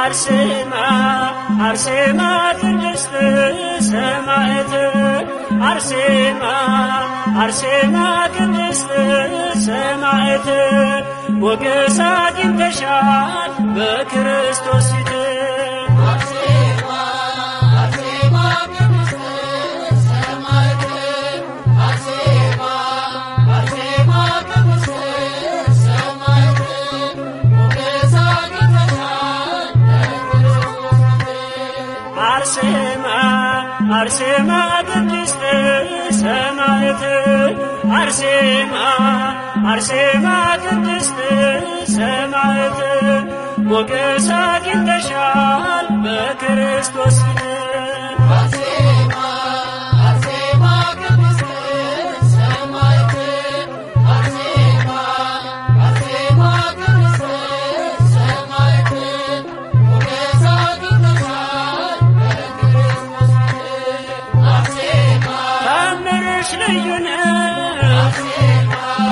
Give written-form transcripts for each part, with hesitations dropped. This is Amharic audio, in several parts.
አርሴማ አርሴማ ቅድስት ሰማዕት አርሴማ አርሴማ ቅድስት ሰማዕት ሞገስ አግኝተሻል በክርስቶስ ፊት አርሴማ ቅድስት ሰማዕት አርሴማ አርሴማ ቅድስት ሰማዕት ሞገስ አግኝተሻል በክርስቶስ ፊት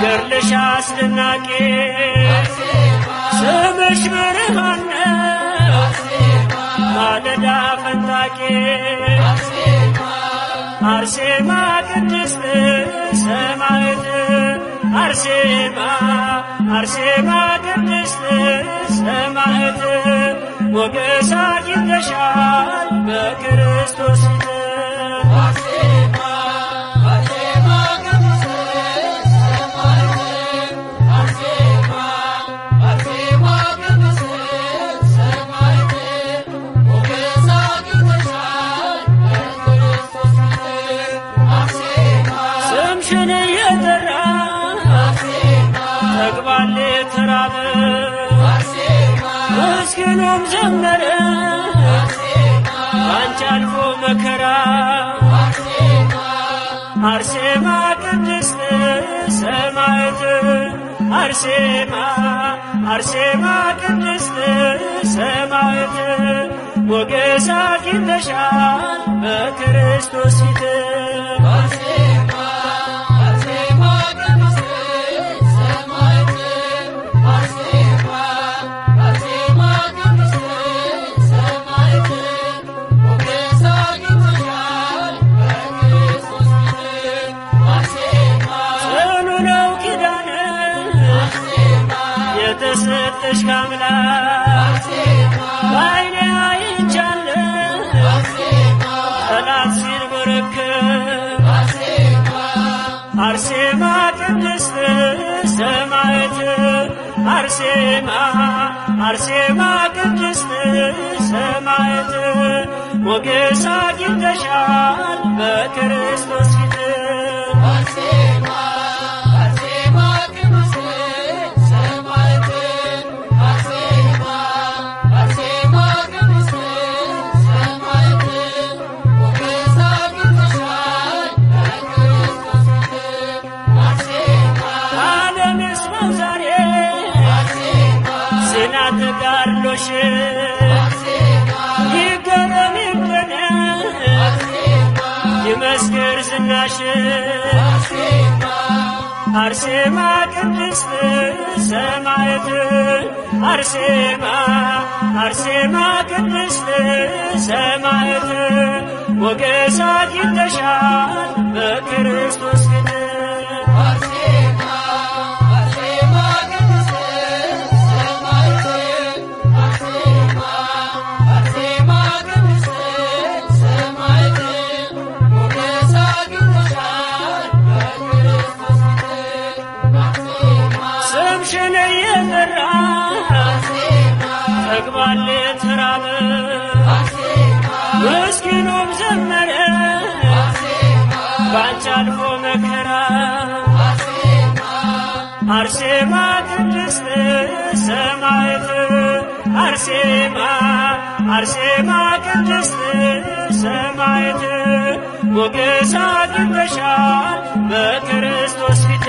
ገድልሽ አስደናቂ ስምሽ ብርሃን ነው ማለዳ ፈንጣቂ አርሴማ ቅድስት ሰማዕት አርሴማ አርሴማ ቅድስት ሰማዕት ሞገስ አግኝተሻል በክርስቶስ ፊት ተግባል ተራበ ምስኪኑም ዘመረ ባንቺ አልፎ መከራ አርሴማ ቅድስት ሰማዕት አርሴማ አርሴማ ቅድስት ሰማዕት ሞገስ አግኝተሻል በክርስቶስ ፊት የተሰጠሽ ከአምላክ በዓይኔ አይቻለሁ ጠላት ሲንበረከክ አርሴማ ቅድስት ሰማዕት አርሴማ አርሴማ ቅድስት ሰማዕት ሞገስ አግኝተሻል በክርስቶስ ፊት ተጋድሎሽ ይገረም ይደነቅ ይመስክር ዝናሽ አርሴማ ቅድስት ሰማዕት አርሴማ አርሴማ ቅድስት ሰማዕት ሞገስ አግኝተሻል በክርስቶስ ፊት ተግባል ተራበ ምስኪኑም ዘመረ ባንቺ አልፎ መከራ አርሴማ ቅድስት ሰማዕት አርሴማ አርሴማ ቅድስት ሰማዕት ሞገስ አግኝተሻል በክርስቶስ ፊት